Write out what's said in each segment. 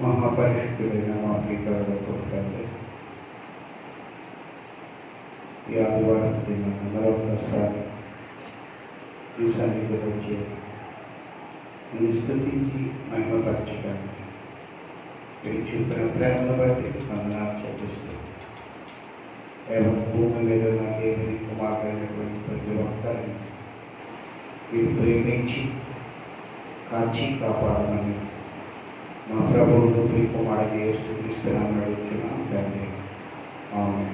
మహాపరిశుద్ధుడైన మా ప్రియులకు తండ్రి, ఈ ఆదివారం దినాన్ని మరొకసారి ఈ సన్నిధిలో వచ్చి నిన్ను స్తుతించి మహిమపరచడానికి మీరు చూపిన ప్రేమను బట్టి వందనాలు చెల్లిస్తూ భూమి మీద ఉన్న దేవుని కుమారుడైనటువంటి ప్రతి ఒక్కరిని మీరు ప్రేమించి కాచి కాపాడమని మా ప్రభువును ప్రియకుమారుడు యేసుక్రీస్తునామమున అడుగుచున్నాం తండ్రి. ఆమేన్.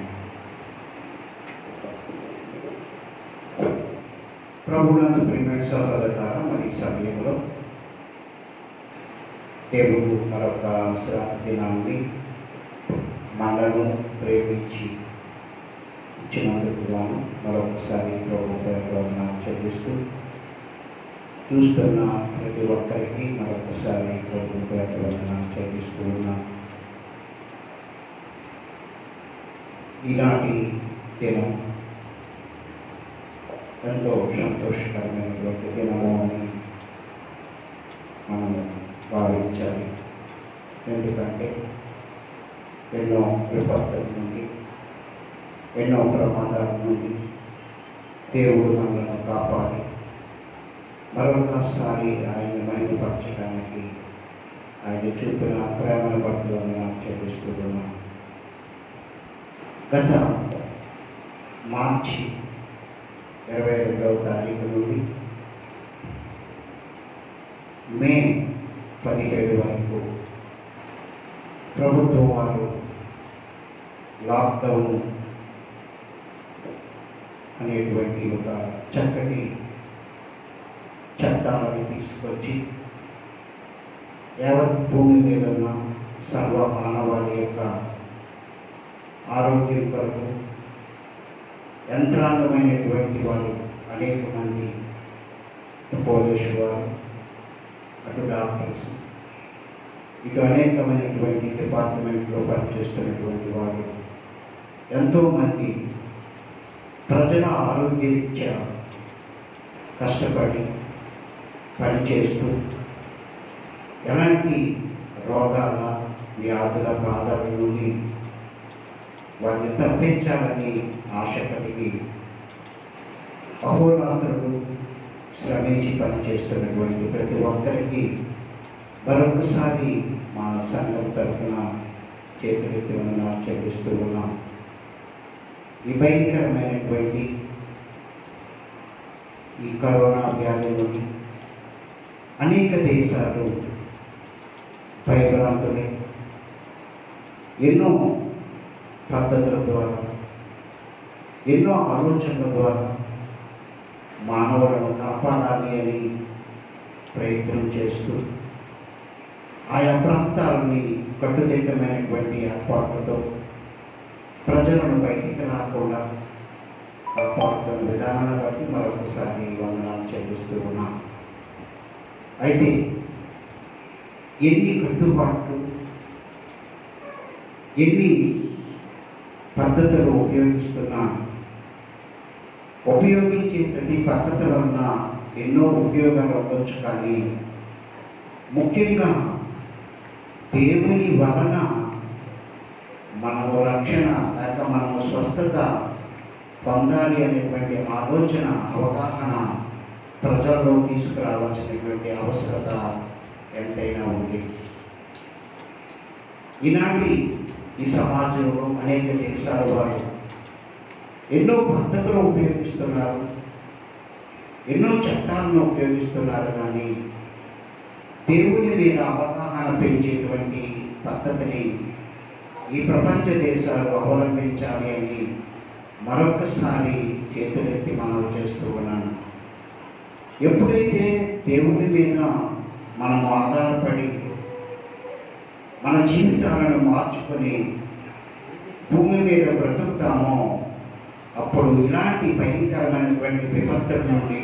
ప్రభువునందు ప్రియమైన సహోదరులారా, మరి ఈ సమయంలో దేవుడు మరొక విశ్రాంతి దినాన్ని మనను ప్రేమించి ఇచ్చినందుకు గాను మరొకసారి ప్రభు పేరు వందనాలు చెల్లిస్తూ చూస్తున్న ప్రతి ఒక్కరికి మరొకసారి ప్రభు పేరు వందనాలు చెల్లిస్తూ ఉన్నాం. ఈనాటి దినం ఎంతో సంతోషకరమైనటువంటి దినము అని మనము భావించాలి. ఎందుకంటే ఎన్నో విపత్తుల నుండి, ఎన్నో ప్రమాదాల నుండి దేవుడు మనల్ని కాపాడి మరొకసారి ఆయన మహిమపరచడానికి ఆయన చూపిన ప్రేమను బట్టి వందనాలు చెల్లిస్తున్నాం. గత మార్చి 22వ తారీఖు నుండి మే 17 వరకు ప్రభుత్వం వారు లాక్డౌన్ అనేటువంటి ఒక చక్కటి చట్టాలను తీసుకొచ్చి యావత్ భూమి మీద ఉన్న సర్వ మానవాళి యొక్క ఆరోగ్యం కొరకు యంత్రాంగమైనటువంటి వారు అనేక మంది, పోలీసు వారు, అటు డాక్టర్స్, ఇటు అనేకమైనటువంటి డిపార్ట్మెంట్లో పనిచేస్తున్నటువంటి వారు ఎంతోమంది ప్రజల ఆరోగ్యరీత్యా కష్టపడి పనిచేస్తూ ఎలాంటి రోగాల వ్యాధుల బాధల నుండి వారిని తప్పించాలని ఆశ కలిగి అహోరాత్రులు శ్రమించి పనిచేస్తున్నటువంటి ప్రతి ఒక్కరికి మరొకసారి మా సంఘం తరఫున చేతులెత్తి వందనాలు చెల్లిస్తూ ఉన్నాం. ఈ భయంకరమైనటువంటి ఈ కరోనా వ్యాధి నుండి అనేక దేశాలు భయభ్రాంతులై ఎన్నో పద్ధతుల ద్వారా, ఎన్నో ఆలోచనల ద్వారా మానవులను కాపాడాలి అని ప్రయత్నం చేస్తూ ఆయా ప్రాంతాలని కట్టుదిట్టమైనటువంటి ఏర్పాట్లతో ప్రజలను బయటికి రాకుండా కాపాడుతున్న విధానాన్ని బట్టి మరొకసారి వందనాలు చెల్లిస్తూ ఉన్నాం. అయితే ఎన్ని కట్టుబాట్లు, ఎన్ని పద్ధతులు ఉపయోగించే ప్రతి పద్ధతుల వలన ఎన్నో ఉపయోగాలు ఉండొచ్చు, కానీ ముఖ్యంగా దేవుని వలన మనము రక్షణ లేక మనము స్వస్థత పొందాలి అనేటువంటి ఆలోచన, అవగాహన ప్రజల్లో తీసుకురావాల్సినటువంటి అవసరత ఎంతైనా ఉంది. ఈనాటి ఈ సమాజంలో అనేక దేశాల వారు ఎన్నో పద్ధతులు ఉపయోగిస్తున్నారు, ఎన్నో చట్టాలను ఉపయోగిస్తున్నారు, కానీ దేవుని మీద అవగాహన పెంచేటువంటి పద్ధతిని ఈ ప్రపంచ దేశాలు అవలంబించాలి అని మరొకసారి చేతులెత్తి మనవి చేస్తూ ఉన్నాను. ఎప్పుడైతే దేవుని మీద మనము ఆధారపడి మన జీవితాలను మార్చుకొని భూమి మీద బ్రతుకుతామో అప్పుడు ఇలాంటి భయంకరమైనటువంటి విపత్తుల నుండి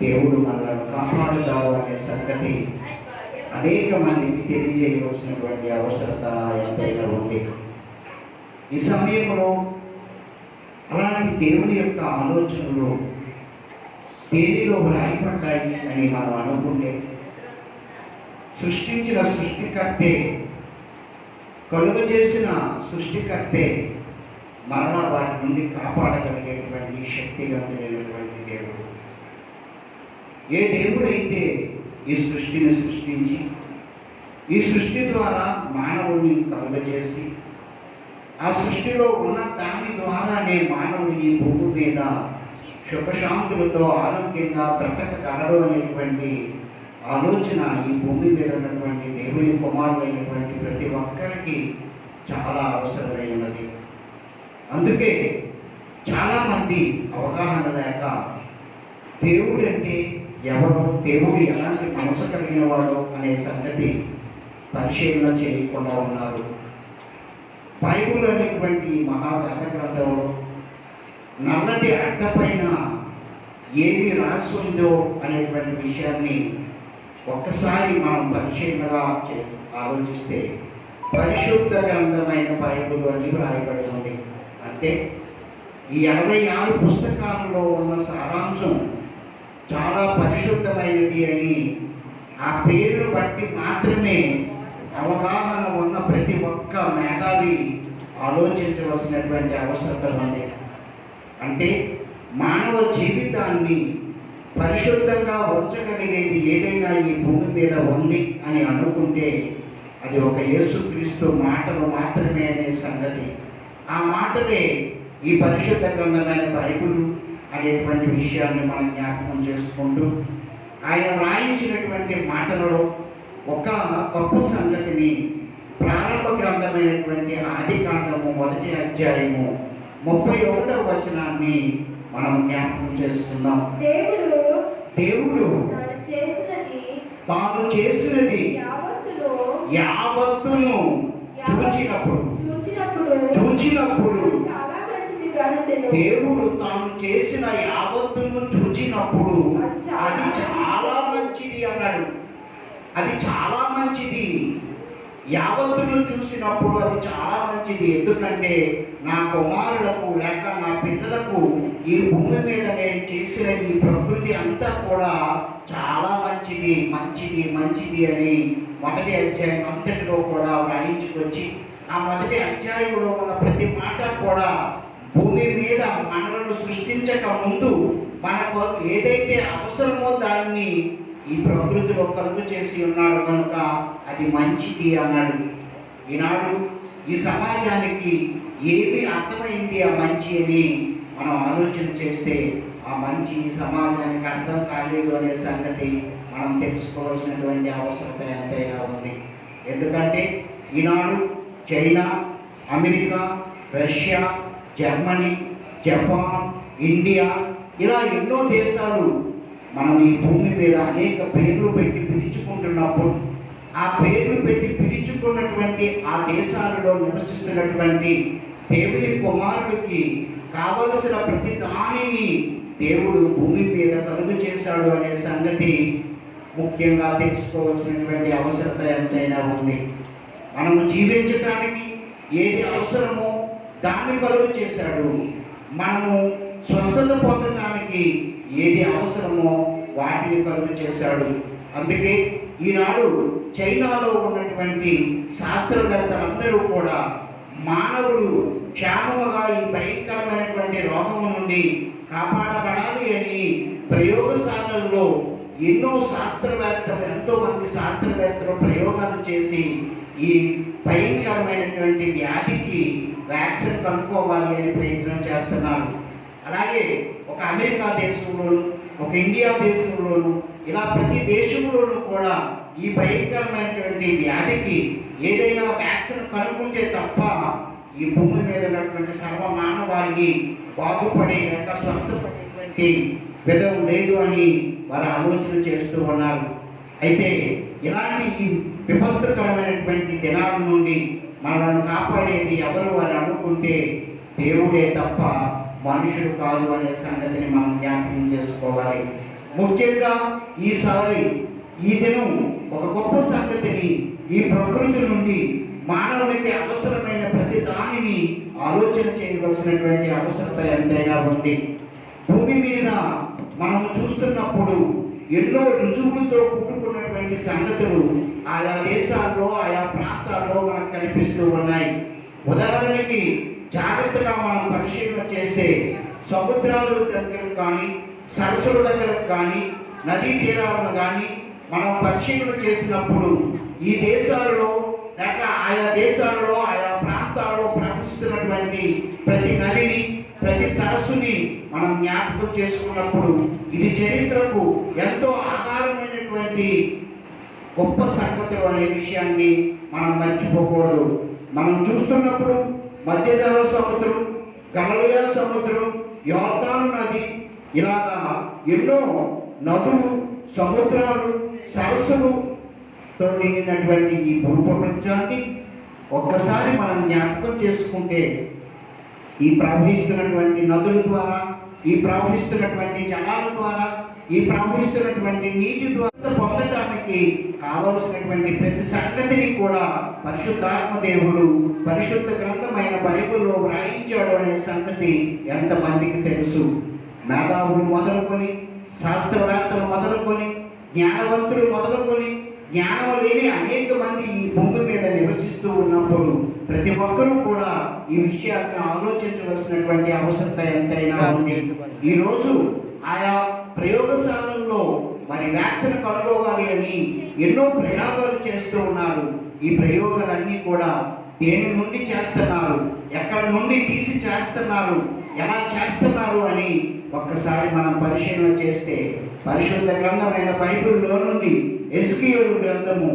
దేవుడు మనల్ని కాపాడుతాడు అనే సంగతి అనేక మందికి తెలియజేయవలసినటువంటి అవసరత ఎంతైనా ఉంది. ఈ సమయంలో అలాంటి దేవుని యొక్క ఆలోచనలు దేనిలో వ్రాయబడ్డాయి అని మనం అనుకుంటే సృష్టించిన సృష్టికర్తే, కలుగు చేసిన సృష్టికర్తే మరలా వాటి నుండి కాపాడగలిగేటువంటి శక్తివంతుడైనటువంటి దేవుడు. ఏ దేవుడైతే ఈ సృష్టిని సృష్టించి ఈ సృష్టి ద్వారా మానవుని కలుగజేసి ఆ సృష్టిలో ఉన్న దాని ద్వారానే మానవుడు ఈ భూమి మీద సుఖశాంతులతో ఆరోగ్యంగా బ్రతకగలడు అనేటువంటి ఆలోచన ఈ భూమి మీద ఉన్నటువంటి దేవుని కుమారులైనటువంటి ప్రతి ఒక్కరికి చాలా అవసరమైనది. అందుకే చాలామంది అవగాహన లేక దేవుడు అంటే ఎవరు, దేవుడు ఎలాంటి మనసు కలిగిన వాడు అనే సంగతి పరిశీలన చేయకుండా ఉన్నారు. బైబిల్ అనేటువంటి మహావేద గ్రంథంలో నల్లటి అడ్డపైన ఏమి రాసి ఉందో అనేటువంటి విషయాన్ని ఒక్కసారి మనం పరిశీలనగా ఆలోచిస్తే పరిశుద్ధ గ్రంథమైన బైబిల్ అని రాయబడి ఉంది. అంటే ఈ 66 పుస్తకాలలో ఉన్న సారాంశం చాలా పరిశుద్ధమైనది అని ఆ పేరును బట్టి మాత్రమే అవగాహన ఉన్న ప్రతి ఒక్క మేధావి ఆలోచించవలసినటువంటి అవసరం ఉంది. అంటే మానవ జీవితాన్ని పరిశుద్ధంగా ఉంచగలిగేది ఏదైనా ఈ భూమి మీద ఉంది అని అనుకుంటే అది ఒక యేసుక్రీస్తు మాటలు మాత్రమే అనే సంగతి. ఆ మాటలే ఈ పరిశుద్ధ గ్రంథమైన బైబిల్ అనేటువంటి విషయాన్ని మనం జ్ఞాపకం చేసుకుంటూ ఆయన రాయించినటువంటి మాటలలో ఒక గొప్ప సంగతిని ప్రారంభ గ్రంథమైనటువంటి ఆదికాండము 1వ అధ్యాయము 31వ వచనాన్ని మనం జ్ఞాపకం చేసుకుందాం. దేవుడు తాను చేసినది యావత్తును చూచినప్పుడు దేవుడు తాను చేసిన యావత్తును చూచినప్పుడు అది చాలా మంచిది అన్నాడు. అది చాలా మంచిది. యావత్తును చూసినప్పుడు అది చాలా మంచిది. ఎందుకంటే నా కుమారులకు లేక నా పిల్లలకు ఈ భూమి మీద నేను చేసిన ఈ ప్రకృతి అంతా కూడా చాలా మంచిది మంచిది మంచిది అని 1వ అధ్యాయం అంతటిలో కూడా వ్రాయించుకొచ్చి ఆ 1వ అధ్యాయంలో ఉన్న ప్రతి మాట కూడా భూమి మీద మనలను సృష్టించక ముందు మనకు ఏదైతే అవసరమో దాన్ని ఈ ప్రకృతిలో కలుగు చేసి ఉన్నాడు కనుక అది మంచిది అన్నాడు. ఈనాడు ఈ సమాజానికి ఏమి అర్థమైంది ఆ మంచి అని మనం ఆలోచన చేస్తే ఆ మంచి ఈ సమాజానికి అర్థం కాలేదు అనే సంగతి మనం తెలుసుకోవాల్సినటువంటి అవసరం ఎంతైనా ఉంది. ఎందుకంటే ఈనాడు China, America, Russia, Germany, Japan, India ఇలా ఎన్నో దేశాలు మనం ఈ భూమి మీద అనేక పేర్లు పెట్టి పిలుచుకుంటున్నప్పుడు ఆ పేర్లు పెట్టి పిలుచుకున్నటువంటి ఆ దేశాలలో నివసిస్తున్నటువంటి దేవుని కుమారుడికి కావలసిన ప్రతి దానిని దేవుడు భూమి మీద కలుగు చేశాడు అనే సంగతి ముఖ్యంగా తెలుసుకోవాల్సినటువంటి అవసరత ఎంతైనా ఉంది. మనము జీవించడానికి ఏది అవసరమో దాన్ని కలుగు చేశాడు. మనము స్వస్థత పొందడానికి ఏది అవసరమో వాటిని కలుగు చేశాడు. అందుకే ఈనాడు చైనాలో ఉన్నటువంటి శాస్త్రవేత్తలందరూ కూడా మానవుడు క్షేమముగా ఈ భయంకరమైనటువంటి రోగం నుండి కాపాడబడాలి అని ప్రయోగశాలల్లో ఎంతో మంది శాస్త్రవేత్తలు ప్రయోగాలు చేసి ఈ భయంకరమైనటువంటి వ్యాధికి వ్యాక్సిన్ కనుక్కోవాలి అని ప్రయత్నం చేస్తున్నారు. అలాగే ఒక అమెరికా దేశంలోను, ఒక ఇండియా దేశంలోను, ఇలా ప్రతి దేశంలోనూ కూడా ఈ భయంకరమైనటువంటి వ్యాధికి ఏదైనా వ్యాక్సిన్ కనుక్కుంటే తప్ప ఈ భూమి మీద ఉన్నటువంటి సర్వమానవాళిని బాగుపడే లేక స్వస్థపడేటువంటి విధం లేదు అని వారు ఆలోచన చేస్తూ ఉన్నారు. అయితే ఇలాంటి ఈ విపత్తుకరమైనటువంటి దినాల నుండి మనల్ని కాపాడేది ఎవరు అని అనుకుంటే దేవుడే తప్ప మనుషులు కాదు అనే సంగతిని మనం జ్ఞాపకం చేసుకోవాలి. ముఖ్యంగా ఈసారి ఈ దినం ఒక గొప్ప సంగతిని ఈ ప్రకృతి నుండి మానవునికి అవసరమైన ప్రతి దానిని ఆలోచన చేయవలసినటువంటి అవసరత ఎంతైనా ఉంది. భూమి మీద మనం చూస్తున్నప్పుడు ఎన్నో రుజువులతో కూడుకున్నటువంటి సంగతులు ఆయా దేశాల్లో ఆయా ప్రాంతాల్లో మనకు కనిపిస్తూ ఉన్నాయి. ఉదాహరణకి జాగ్రత్తగా మనం పరిశీలన చేస్తే సముద్రాల దగ్గర కానీ, సరస్సుల దగ్గర కానీ, నదీ తీరాలను కానీ మనం పరిశీలన చేసినప్పుడు ఈ దేశాలలో లేక ఆయా దేశాల్లో ఆయా ప్రాంతాల్లో ప్రవహిస్తున్నటువంటి ప్రతి నదిని, ప్రతి సరస్సుని మనం జ్ఞాపకం చేసుకున్నప్పుడు ఇది చరిత్రకు ఎంతో ఆధారమైనటువంటి గొప్ప సంగతులు అనే విషయాన్ని మనం మర్చిపోకూడదు. మనం చూస్తున్నప్పుడు మధ్యధరా సముద్రం, గలిలయ సముద్రం, యోర్దాను నది, ఇలాగా ఎన్నో నదులు, సముద్రాలు, సరస్సులతో నిండినటువంటి ఈ భూప్రపంచాన్ని ఒక్కసారి మనం జ్ఞాపకం చేసుకుంటే ఈ ప్రవహిస్తున్నటువంటి నదుల ద్వారా, ఈ ప్రవహిస్తున్నటువంటి జలాల ద్వారా, ఈ ప్రవహిస్తున్నటువంటి నీటి ద్వారా పొందడానికి కావలసినటువంటి ప్రతి సంగతిని కూడా పరిశుద్ధాత్మ దేవుడు పరిశుద్ధ గ్రంథమైన బైబిల్లో వ్రాయించాడు అనే సంగతి ఎంతమందికి తెలుసు? మేధావులు మొదలుకొని, శాస్త్రవేత్తలు మొదలుకొని, జ్ఞానవంతులు మొదలుకొని, జ్ఞానం లేని అనేక మంది ఈ భూమి మీద నివసిస్తూ ఉన్నప్పుడు ప్రతి ఒక్కరూ కూడా ఈ విషయాన్ని ఆలోచించవలసినటువంటి అవసరత ఎంతైనా ఉంది. ఈరోజు ఆయా ప్రయోగశాలల్లో మరి వ్యాక్సిన్ కనుగోవాలి అని ఎన్నో ప్రయోగాలు చేస్తూ ఉన్నారు. ఈ ప్రయోగాలన్నీ కూడా దేని నుండి చేస్తున్నారు, ఎక్కడి నుండి తీసి చేస్తున్నారు, ఎలా చేస్తున్నారు అని ఒక్కసారి మనం పరిశీలన చేస్తే పరిశుద్ధ గ్రంథమైన బైబిల్లో నుండి హెజ్కీయేలు గ్రంథము,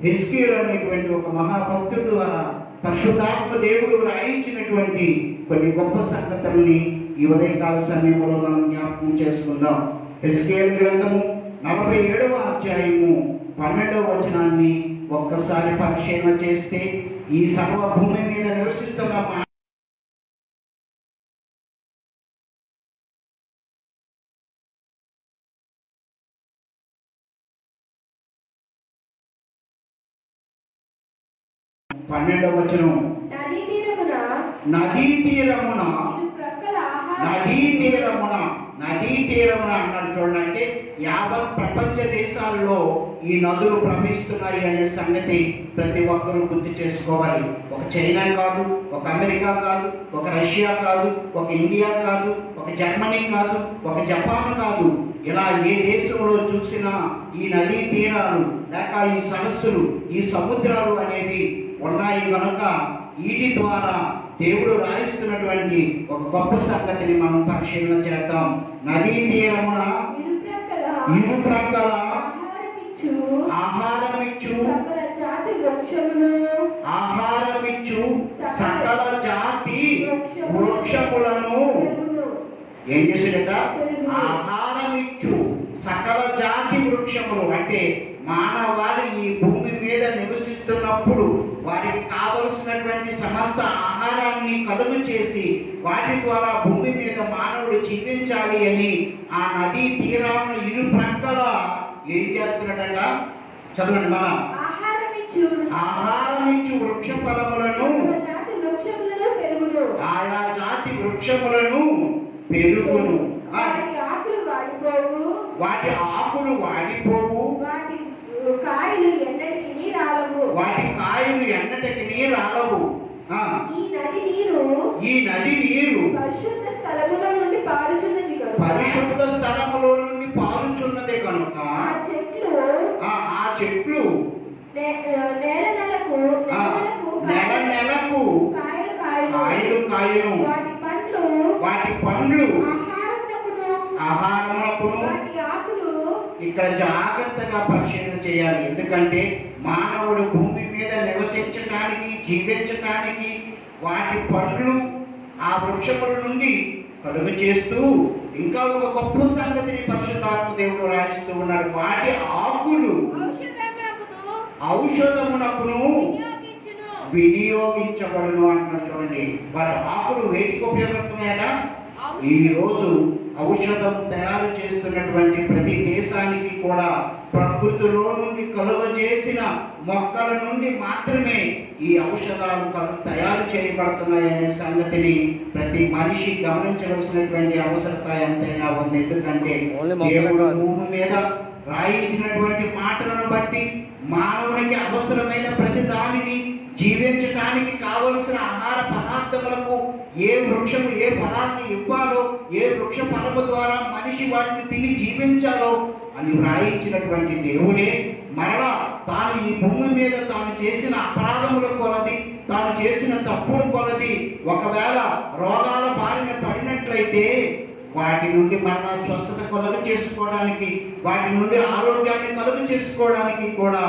హెజ్కీయేలు అనేటువంటి ఒక మహాభక్తుడు ద్వారా పరిశుద్ధాత్మ దేవుడు రాయించినటువంటి కొన్ని గొప్ప సంగతుల్ని ఈ ఉదయకాల సమయంలో మనం జ్ఞాపకం చేసుకుందాం. హెజ్కీయేలు గ్రంథము 47వ అధ్యాయము 12వ వచనాన్ని ఒక్కసారి పరిశీలన చేస్తే ఈ సర్వ భూమి మీద నివసిస్తున్న పన్నెండవ వచనం, నదీ తీరమున అన్నాడు. చూడండి, యావత్ ప్రపంచ దేశాల్లో ఈ నదులు ప్రవహిస్తున్నాయి అనే సంగతి ప్రతి ఒక్కరూ గుర్తు చేసుకోవాలి. ఒక చైనా కాదు, ఒక అమెరికా కాదు, ఒక రష్యా కాదు, ఒక ఇండియా కాదు, ఒక జర్మనీ కాదు, ఒక జపాన్ కాదు, ఇలా ఏ దేశంలో చూసినా ఈ నదీ తీరాలు లేక ఈ సరస్సులు, ఈ సముద్రాలు అనేవి ఉన్నాయి. కనుక వీటి ద్వారా దేవుడు రాయిస్తున్నటువంటి ఒక గొప్ప సంగతిని మనం పరిశీలన చేద్దాం. నదీ తీరమున ఇరు ప్రక్కల ఆహారమిచ్చు సకల జాతి వృక్షములను ఏం చేశాడట? ఆహారమిచ్చు సకల జాతి వృక్షములు. అంటే మానవాళి ఈ భూమి మీద నివసిస్తున్నప్పుడు వారికి కావలసినటువంటి సమస్త ఆహారాన్ని కలుగు చేసి వాటి ద్వారా భూమి మీద మానవుడు జీవించాలి అని ఆ నదీ తీరాలను ఇరు ప్రక్కల ఏం చేస్తున్నాడట? చదవండి. మన ఆహారమిచ్చు వృక్ష ఫలములను, ఆయా జాతి వృక్షములను పెరుగును, వాటి ఆకులు వాడిపోవు, వాటి కాయలు ఎన్నటికి రాలవు. ఈ నది నీరు పరిశుద్ధ స్థలములో నుండి పారుచున్నది కనుక ఆ చెట్లు నెల నెలకు కాయలు, వాటి పండ్లు ఆహారములకును. ఇక్కడ జాగ్రత్తగా పరిశీలన చేయాలి. ఎందుకంటే మానవుడు భూమి మీద నివసించడానికి, జీవించడానికి వాటి పండ్లు ఆ వృక్షముల నుండి కలుగు చేస్తూ ఇంకా ఒక గొప్ప సంగతిని పరిశుద్ధాత్మ దేవుడు రాయిస్తూ ఉన్నాడు. వాటి ఆకులు ఔషధమునకును వినియోగించబడును అంటున్నారు. చూడండి, వాటి ఆకులు వేటికి ఉపయోగపడుతున్నాయట? ఈ రోజు ఔషధం తయారు చేస్తున్నటువంటి ప్రతి దేశానికి కూడా ప్రకృతిలో నుండి కలుగజేసిన మొక్కల నుండి మాత్రమే ఈ ఔషధాలు తయారు చేయబడుతున్నాయి అనే సంగతిని ప్రతి మనిషి గమనించవలసినటువంటి అవసరత ఎంతైనా ఉంది. ఎందుకంటే దేవుడు భూమి మీద రాయించినటువంటి మాటలను బట్టి మానవునికి అవసరమైన ప్రతి దానిని జీవించడానికి కావలసిన ఆహార పదార్థములకు ఏ వృక్షము ఏ ఫలాన్ని ఇవ్వాలో, ఏ వృక్ష ఫలము ద్వారా మనిషి వాటిని తిని జీవించాలో అని వ్రాయించినటువంటి దేవుడే మరలా తాను ఈ భూమి మీద తాను చేసిన అపరాధముల కొలది, తాను చేసిన తప్పుల కొలది ఒకవేళ రోగాల బారిన పడినట్లయితే వాటి నుండి మరణ స్వస్థత కలుగు చేసుకోవడానికి, వాటి నుండి ఆరోగ్యాన్ని కలుగు చేసుకోవడానికి కూడా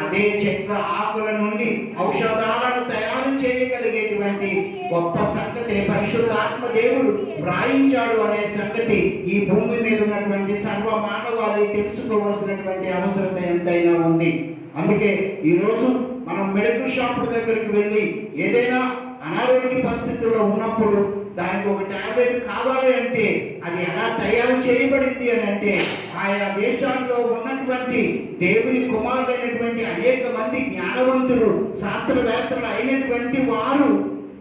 అదే చెట్ల ఆకుల నుండి ఔషధాలను తయారు చేయగలిగేటువంటి గొప్ప సంగతిని పరిశుద్ధాత్మ దేవుడు వ్రాయించాడు అనే సంగతి ఈ భూమి మీద ఉన్నటువంటి సర్వ మానవాళి తెలుసుకోవాల్సినటువంటి అవసరం ఎంతైనా ఉంది. అందుకే ఈరోజు మనం మెడికల్ షాపుల దగ్గరికి వెళ్ళి ఏదైనా అనారోగ్య పరిస్థితుల్లో ఉన్నప్పుడు దానికి ఒక టాబ్లెట్ కావాలి అంటే అది ఎలా తయారు చేయబడింది అని అంటే ఆయా దేశాల్లో ఉన్నటువంటి దేవుని కుమారులైనటువంటి అనేక మంది జ్ఞానవంతులు శాస్త్రవేత్తలు అయినటువంటి వారు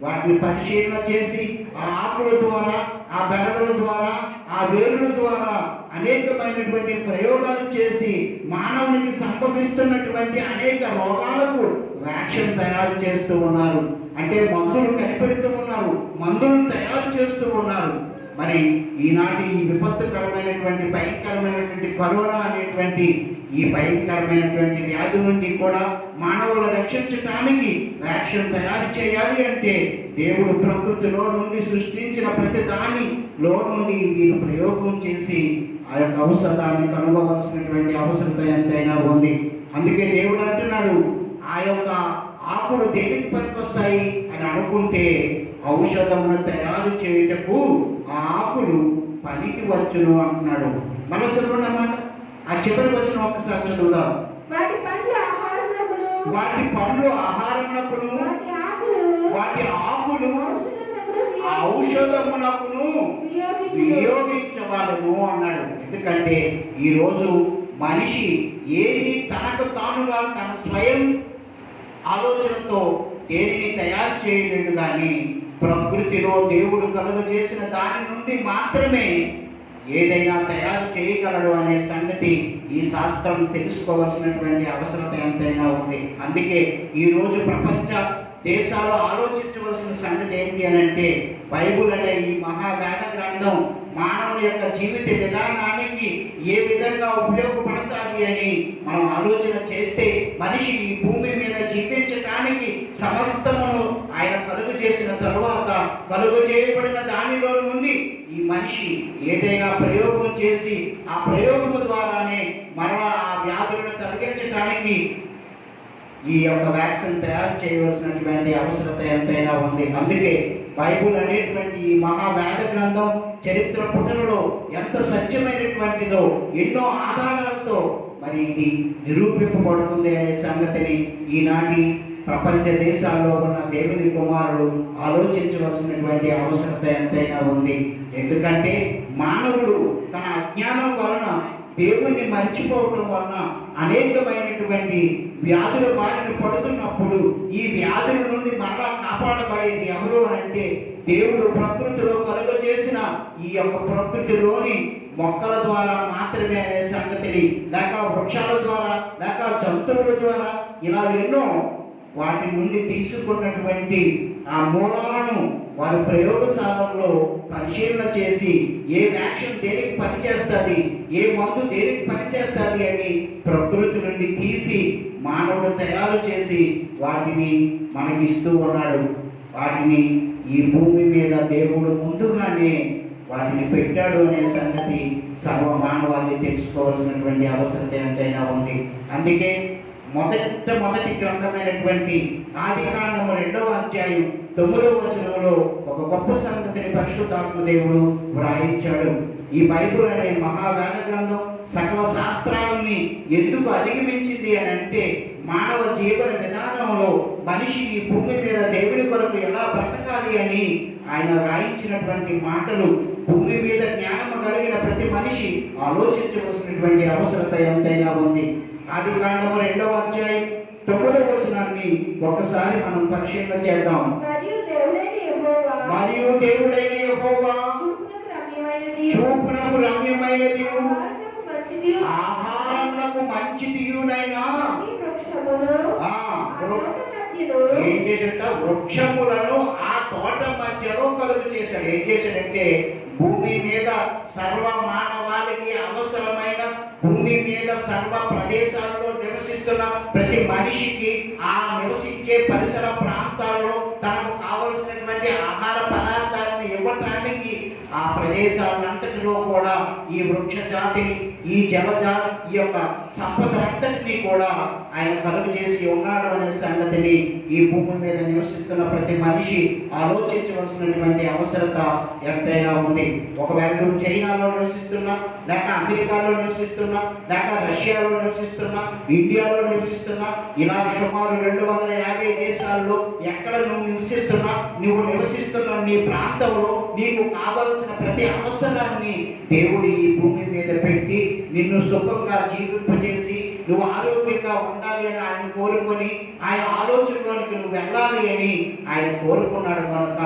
వాటిని పరిశీలన చేసి ఆ ఆకుల ద్వారా, ఆ బెరడుల ద్వారా, ఆ వేరుల ద్వారా అనేకమైనటువంటి ప్రయోగాలు చేసి మానవునికి సంభవిస్తున్నటువంటి అనేక రోగాలకు వ్యాక్సిన్ తయారు చేస్తూ ఉన్నారు. అంటే మందులు కనిపెడుతూ ఉన్నారు, మందులు తయారు చేస్తూ ఉన్నారు. మరి ఈనాటి ఈ విపత్తుకరమైనటువంటి భయంకరమైనటువంటి కరోనా అనేటువంటి ఈ భయంకరమైనటువంటి వ్యాధి నుండి కూడా మానవులను రక్షించడానికి వ్యాక్సిన్ తయారు చేయాలి అంటే దేవుడు ప్రకృతిలో నుండి సృష్టించిన ప్రతి దానిలో నుండి వీరు ప్రయోగం చేసి ఆ యొక్క ఔషధాన్ని కనుగొనవలసినటువంటి అవసరం ఎంతైనా ఉంది. అందుకే దేవుడు అంటున్నాడు, ఆ యొక్క ఆకులు దేనికి పనికొస్తాయి అని అనుకుంటే ఔషధమును తయారు చేయుటకు ఆ ఆకులు పనికి వచ్చును అంటున్నాడు. మనం చదువుకున్నమాట ఆ చివరి వచ్చిన ఒక్కసారి చదువుదాం. వాటి పండ్లు ఆహారమునకును, వాటి ఆకులు ఔషధమునకును వినియోగించవాలను అన్నాడు. ఎందుకంటే ఈరోజు మనిషి ఏది తనకు తానుగా తన స్వయం ఆలోచనతో దేనిని తయారు చేయలేడు, కానీ ప్రకృతిలో దేవుడు కలుగజేసిన దాని నుండి మాత్రమే ఏదైనా తయారు చేయగలడు అనే సంగతి ఈ శాస్త్రం తెలుసుకోవాల్సినటువంటి అవసరత ఎంతైనా ఉంది. అందుకే ఈరోజు ప్రపంచ దేశాలు ఆలోచించవలసిన సంగతి ఏంటి అని అంటే బైబుల్ అనే ఈ మహావేద గ్రంథం మానవుని యొక్క జీవిత విధానానికి ఏ విధంగా ఉపయోగపడుతుంది అని మనం ఆలోచన చేస్తే మనిషి ఈ భూమి మీద జీవించడానికి సమస్తమును ఆయన కలుగు చేసిన తరువాత కలుగు చేయబడిన దానిలో నుండి ఈ మనిషి ఏదైనా ప్రయోగం చేసి ఆ ప్రయోగము ద్వారానే మరలా ఆ వ్యాధులను తొలగించడానికి ఈ యొక్క వ్యాక్సిన్ తయారు చేయవలసినటువంటి అవసరత ఎంతైనా ఉంది. అందుకే బైబుల్ అనేటువంటి ఈ మహావేద గ్రంథం చరిత్ర పుటలలో ఎంత సత్యమైనటువంటిదో ఎన్నో ఆధారాలతో మరి ఇది నిరూపింపబడుతుంది అనే సంగతిని ఈనాటి ప్రపంచ దేశాల్లో ఉన్న దేవుని కుమారుడు ఆలోచించవలసినటువంటి అవసరత ఎంతైనా ఉంది. ఎందుకంటే మానవుడు తన అజ్ఞానం వలన దేవుణ్ణి మర్చిపోవటం వలన అనేకమైనటువంటి వ్యాధుల బారిన పడుతున్నప్పుడు ఈ వ్యాధుల నుండి మరలా కాపాడబడేది ఎవరు అంటే దేవుడు ప్రకృతిలో కలుగజేసిన ఈ యొక్క ప్రకృతిలోని మొక్కల ద్వారా మాత్రమే అనే సంగతిని, లేక వృక్షాల ద్వారా, లేక జంతువుల ద్వారా ఇలా ఎన్నో వాటి నుండి తీసుకున్నటువంటి ఆ మూలాలను వారి ప్రయోగశాలల్లో పరిశీలన చేసి ఏ వ్యాక్సిన్ దేనికి పనిచేస్తుంది, ఏ మందు దేనికి పనిచేస్తుంది అని ప్రకృతి నుండి తీసి మానవుడు తయారు చేసి వాటిని మనకి ఇస్తూ ఉన్నాడు. వాటిని ఈ భూమి మీద దేవుడు ముందుగానే వాటిని పెట్టాడు అనే సంగతి సర్వ మానవాళి తెలుసుకోవాల్సినటువంటి అవసరం ఎంతైనా ఉంది. అందుకే మొదటి గ్రంథమైనటువంటి ఆదికాండము 2వ అధ్యాయం 9వ వచనంలో ఒక గొప్ప సంగతిని పరిశుద్ధాత్మ దేవుడు వ్రాయించాడు. ఈ బైబుల్ అనే మహావేద గ్రంథం సకల శాస్త్రాలని ఎందుకు అధిగమించింది అని అంటే మానవ జీవన విధానంలో మనిషి ఈ భూమి మీద దేవుని కొరకు ఎలా బ్రతకాలి అని ఆయన వ్రాయించినటువంటి మాటలు భూమి మీద జ్ఞానం కలిగిన ప్రతి మనిషి ఆలోచించవలసినటువంటి అవసరత ఎంతైనా ఉంది. ఆదికాండము 2వ అధ్యాయం 9వ వచనాన్ని ఒకసారి మనం పరిశీలన చేద్దాం. మరియు దేవుడైన యెహోవా చూపునకు రమ్యమైనది, ఆహారం నేలలకు మంచి తీయునైనా ఈ వృక్షమును ఆ ఆ తోట మధ్యలో ఏం చేశాట? వృక్షములను ఆ తోట మధ్యలో కలుగు చేశాడు. ఏం చేశాడంటే భూమి మీద సర్వ మానవాళికి అవసరమైన, భూమి మీద సర్వ ప్రదేశాల్లో నివసిస్తున్న ప్రతి మనిషికి ఆ నివసించే పరిసర ప్రాంతాల్లో తనకు కావలసినటువంటి ఆహార పదార్థాలను ఇవ్వటానికి ఆ ప్రదేశాలంతటిలో కూడా ఈ వృక్ష జాతిని, ఈ జలజాతి, ఈ యొక్క సంపదలంతటినీ కూడా ఆయన కలుగు చేసి ఉన్నాడు అనే సంగతిని ఈ భూమి మీద నివసిస్తున్న ప్రతి మనిషి ఆలోచించవలసినటువంటి అవసరత ఎంతైనా ఉంది. ఒకవేళ నువ్వు చైనాలో నివసిస్తున్నా, లేక అమెరికాలో నివసిస్తున్నా, లేక రష్యాలో నివసిస్తున్నా, ఇండియాలో నివసిస్తున్నా, ఇలా సుమారు 250 దేశాల్లో ఎక్కడ నువ్వు నివసిస్తున్నా, నువ్వు నివసిస్తున్న నీ ప్రాంతంలో నీకు కావలసిన ప్రతి అవసరాన్ని దేవుడు ఈ భూమి మీద పెట్టి నిన్ను సుఖంగా జీవింపజేసి నువ్వు ఆరోగ్యంగా ఉండాలి అని ఆయన కోరుకొని ఆయన ఆలోచనలోనికి నువ్వు వెళ్ళాలి అని ఆయన కోరుకున్నాడు. కనుక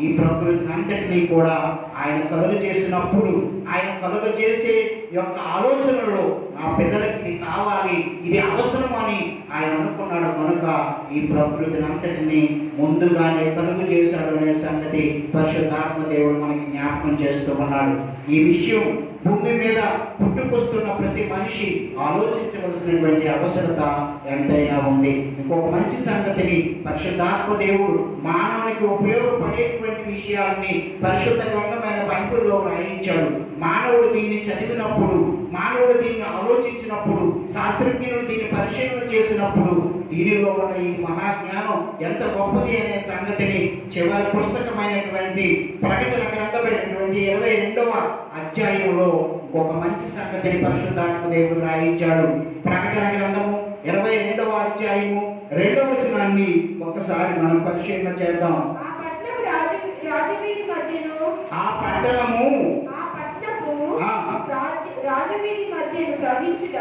ఈ ప్రకృతి అంతటినీ కూడా ఆయన కలుగు చేసినప్పుడు ఆయన కలుగు చేసే యొక్క ఆలోచనలో నా పిల్లలకి ఇది కావాలి, ఇది అవసరం అని ఆయన అనుకున్నాడు. కనుక ఈ ప్రకృతిని అంతటిని ముందుగానే కలుగు చేశాడు అనే సంగతి పరిశుద్ధాత్మ దేవుడు మనకి జ్ఞాపకం చేస్తూ ఉన్నాడు. ఈ విషయం భూమి మీద పుట్టుకొస్తున్న ప్రతి మనిషి ఆలోచించవలసినటువంటి అవసరత ఎంతైనా ఉంది. ఇంకొక మంచి సంగతిని పరిశుద్ధాత్మ దేవుడు మానవునికి ఉపయోగపడేటువంటి విషయాన్ని పరిశుద్ధ గ్రంథమైన బైబిల్లో రాయించాడు. మానవుడు దీన్ని చదివినప్పుడు, మానవుడు దీన్ని ఆలోచించినప్పుడు, శాస్త్రజ్ఞులు దీన్ని పరిశీలన చేసినప్పుడు దీనిలో ఉన్న ఈ మహాజ్ఞానం ఎంత గొప్పది అనే సంగతిని చివరి పుస్తకమైనటువంటి ప్రకటన గ్రంథమైనటువంటి 22వ అధ్యాయంలో ఒక మంచి సంగతిని పరిశుద్ధాత్మ దేవుడు రాయించాడు. ప్రకటన గ్రంథము 22వ అధ్యాయము 2వ వచనాన్ని ఒకసారి మనం పరిశీలన చేద్దాం. ఆ పట్టణపు రాజవీధి మధ్యను ఆ పట్టణము రాజవీధి మధ్యను ప్రవహించుట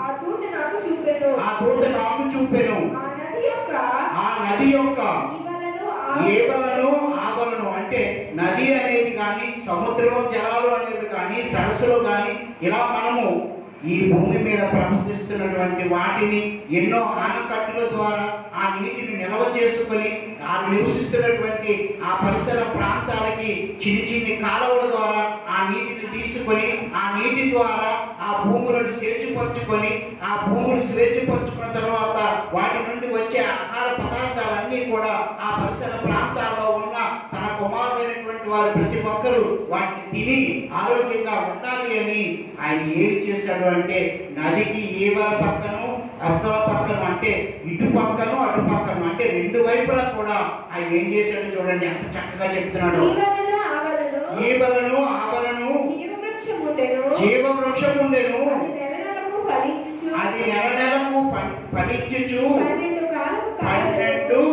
ఆ దూత నాకు చూపెను. ఆ నది యొక్క ఏవలను ఆవలను అంటే నది అనేది కానీ, సముద్రం జలాలు అనేది కానీ, సరస్సులు కానీ, ఇలా మనము ఈ భూమి మీద ప్రవహిస్తున్నటువంటి వాటిని ఎన్నో ఆనకట్టుల ద్వారా ఆ నీటిని నిల్వ చేసుకొని ఆ నివసిస్తున్నటువంటి ఆ పరిసర ప్రాంతాలకి చిన్ని చిన్ని కాలువల ద్వారా ఆ నీటిని తీసుకొని ఆ నీటి ద్వారా ఆ భూములను స్వేచ్ఛపరుచుకొని ఆ భూములు స్వేచ్ఛపరుచుకున్న తర్వాత వాటి నుండి వచ్చే ఆహార పదార్థాలన్నీ కూడా ఆ పరిసర ప్రాంతాల్లో ఉన్న తన కుమారులైనటువంటి వారు ప్రతి ఒక్కరూ వాటిని తిని ఆరోగ్యంగా ఉండాలి అని ఆయన ఏం చేశాడు అంటే నదికి ఏవల పక్కను అవతల పక్కన అంటే ఇటు పక్కను అటు పక్కను అంటే రెండు వైపులా కూడా ఆయన ఏం చేశాడు చూడండి, ఎంత చక్కగా చెప్తున్నాడు. ఏవలను ఆవలను జీవవృక్షం ఉండెను, అది నెల నెలకు ఫలించుచు 12